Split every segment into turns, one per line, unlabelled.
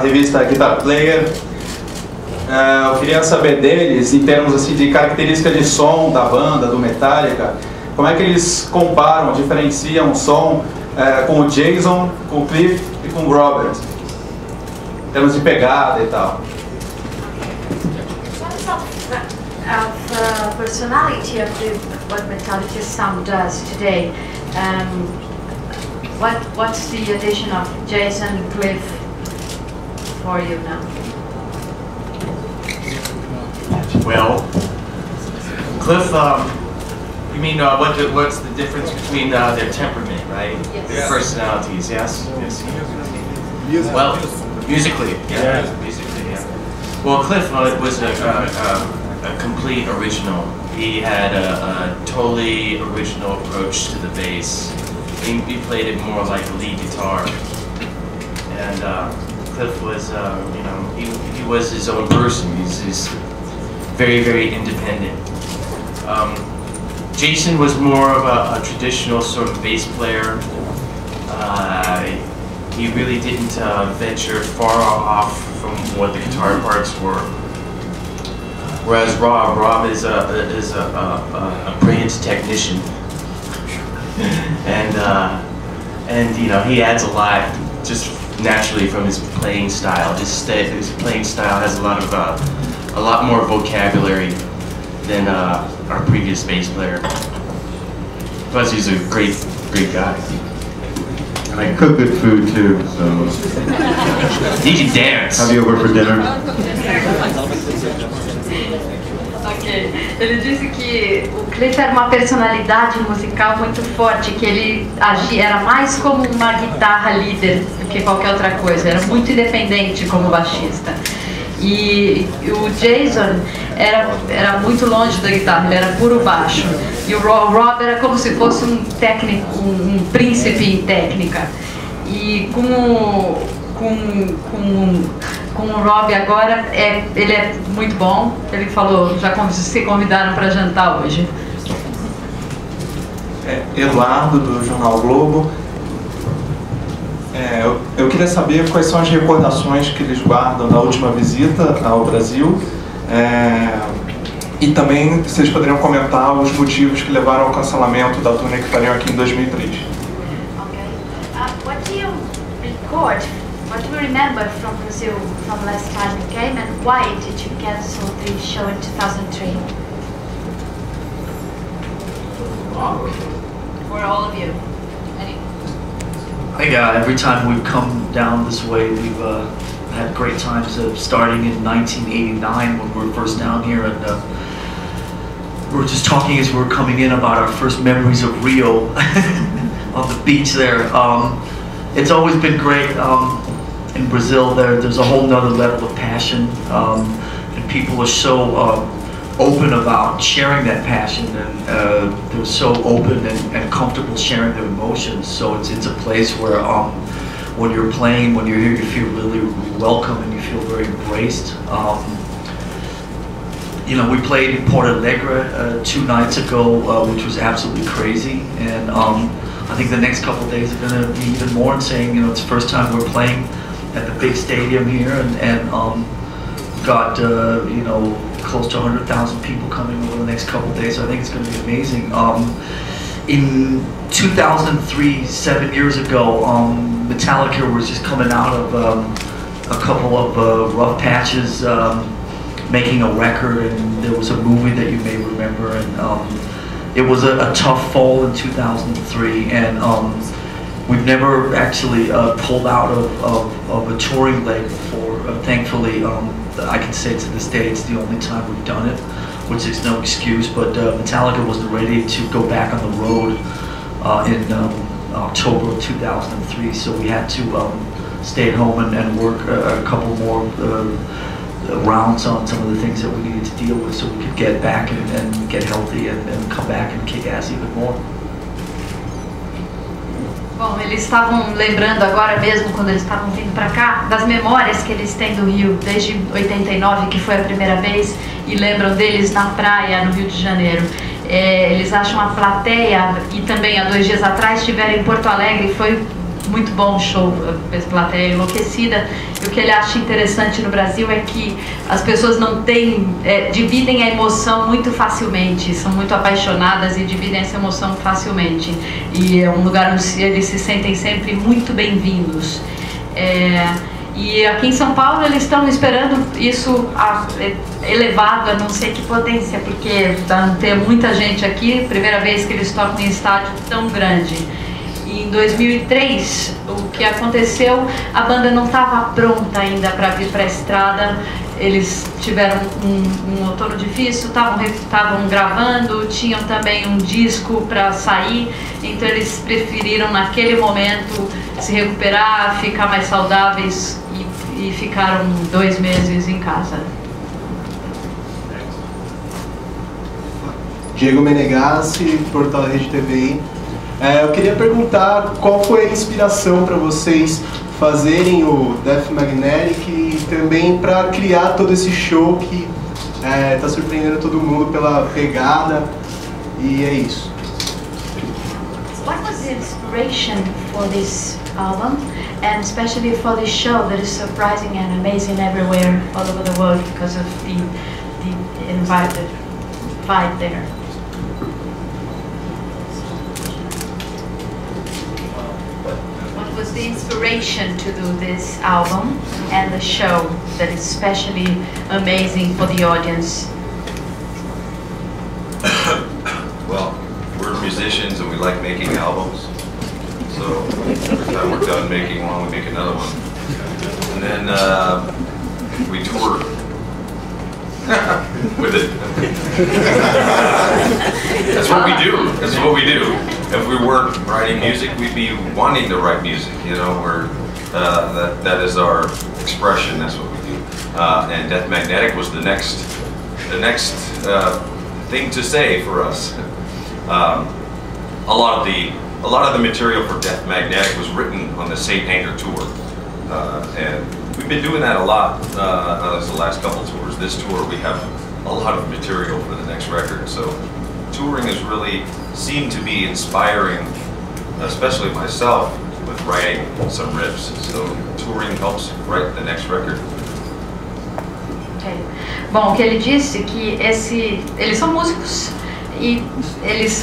Revista Guitar Player. Eu queria saber deles, em termos assim, de características de som da banda, do Metallica, como é que eles comparam, diferenciam o som com o Jason, com o Cliff e com o Robert, em termos de pegada e tal.
Of personality of what Metallica's sound does today. What's the addition of Jason and Cliff for you now?
Well, Cliff, you mean what's the difference between their temperament, right?
Yes.
Their personalities, yes? Yes. Well, musically, yeah. Musically, yeah. Well, Cliff was a complete original. He had a totally original approach to the bass. He played it more like lead guitar. And Cliff was, he was his own person. He's very, very independent. Jason was more of a traditional sort of bass player. He really didn't venture far off from what the guitar parts were. Whereas Rob is a brilliant technician, and you know, he adds a lot just naturally from his playing style. His playing style has a lot more vocabulary than our previous bass player. Plus, he's a great guy.
And I cook good food too, so
He can dance.
have you over for dinner?
Ok, ele disse que o Cliff era uma personalidade musical muito forte, que ele era mais como uma guitarra líder do que qualquer outra coisa, era muito independente como baixista. E o Jason era muito longe da guitarra, ele era puro baixo. E o Rob era como se fosse um técnico, um príncipe em técnica. E com o Rob agora, ele é muito bom. Ele falou, já se convidaram para jantar hoje.
Eduardo, do Jornal Globo. Eu queria saber quais são as recordações que eles guardam da última visita ao Brasil, e também se eles poderiam comentar os motivos que levaram ao cancelamento da turnê que fariam aqui em 2003.
What do you record? What do you remember from Brazil from last time you came, and why did you cancel the show in 2003? For all of you.
I think every time we've come down this way, we've had great times. Starting in 1989 when we were first down here, and we were just talking as we were coming in about our first memories of Rio on the beach there. It's always been great. In Brazil, there's a whole nother level of passion, and people are so open about sharing that passion, and they're so open and comfortable sharing their emotions. So it's a place where when you're playing, when you're here, you feel really welcome and you feel very embraced. You know, we played in Porto Alegre 2 nights ago, which was absolutely crazy, and I think the next couple of days are going to be even more insane. You know, it's the first time we're playing at the big stadium here, and got you know, close to 100,000 people coming over the next couple of days. So I think it's going to be amazing. In 2003, 7 years ago, Metallica was just coming out of a couple of rough patches, making a record, and there was a movie that you may remember, and it was a tough fall in 2003, and we've never actually pulled out of a touring leg before. Thankfully, I can say to this day it's the only time we've done it, which is no excuse, but Metallica wasn't ready to go back on the road in October of 2003, so we had to stay at home and work a couple more rounds on some of the things that we needed to deal with, so we could get back and get healthy and come back and kick ass even more.
Bom, eles estavam lembrando agora mesmo, quando eles estavam vindo para cá, das memórias que eles têm do Rio desde 89, que foi a primeira vez, e lembram deles na praia no Rio de Janeiro. Eles acham a plateia, e também há 2 dias atrás estiveram em Porto Alegre, foi muito bom show, a plateia enlouquecida. E o que ele acha interessante no Brasil é que as pessoas não têm, dividem a emoção muito facilmente, são muito apaixonadas e dividem essa emoção facilmente. E é um lugar onde eles se sentem sempre muito bem-vindos. E aqui em São Paulo eles estão esperando isso elevado a não sei que potência, porque não ter muita gente aqui, primeira vez que eles tocam em estádio tão grande. E em 2003, o que aconteceu, a banda não estava pronta ainda para vir para a estrada. Eles tiveram um outono difícil, estavam gravando, tinham também um disco para sair, então eles preferiram naquele momento se recuperar, ficar mais saudáveis e ficaram 2 meses em casa.
Diego Menegassi, Portal Rede TV. Eu queria perguntar qual foi a inspiração para vocês fazerem o Death Magnetic e também para criar todo esse show que está surpreendendo todo mundo pela pegada, e é isso.
What was the inspiration for this album, and especially for this show that is surprising and amazing everywhere, all over the world, because of the vibe there? What was the inspiration to do this album and the show that is especially amazing for the audience?
Well, we're musicians and we like making albums. So every time we're done making one, we make another one. And then we tour with it. That's what we do. That's what we do. If we weren't writing music, we'd be wanting to write music. You know, that is our expression. That's what we do. And Death Magnetic was the next thing to say for us. A lot of the material for Death Magnetic was written on the Saint Anger tour, and we've been doing that a lot. That's the last couple tours. This tour we have a lot of material for the next record. So touring has really seemed to be inspiring, especially myself, with writing some riffs. So touring helps write the next record.
Okay. Bom, o que ele disse que eles são músicos. E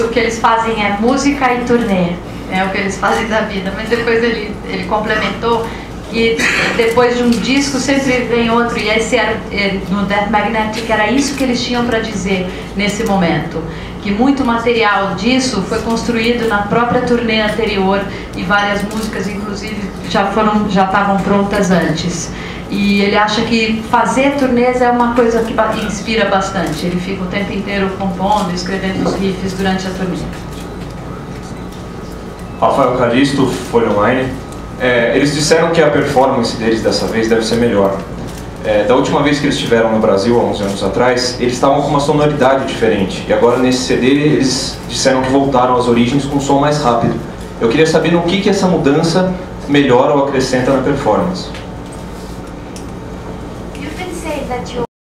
o que eles fazem é música e turnê, é o que eles fazem da vida. Mas depois ele complementou que depois de um disco sempre vem outro, e esse era, no Death Magnetic era isso que eles tinham para dizer nesse momento, que muito material disso foi construído na própria turnê anterior e várias músicas inclusive já estavam prontas antes. E ele acha que fazer turnês é uma coisa que inspira bastante. Ele fica o tempo inteiro compondo, escrevendo os riffs durante a turnê.
Rafael Calisto, Folha Online. Eles disseram que a performance deles dessa vez deve ser melhor. Da última vez que eles estiveram no Brasil, há uns anos atrás, eles estavam com uma sonoridade diferente. E agora nesse CD eles disseram que voltaram às origens com um som mais rápido. Eu queria saber no que essa mudança melhora ou acrescenta na performance.
That you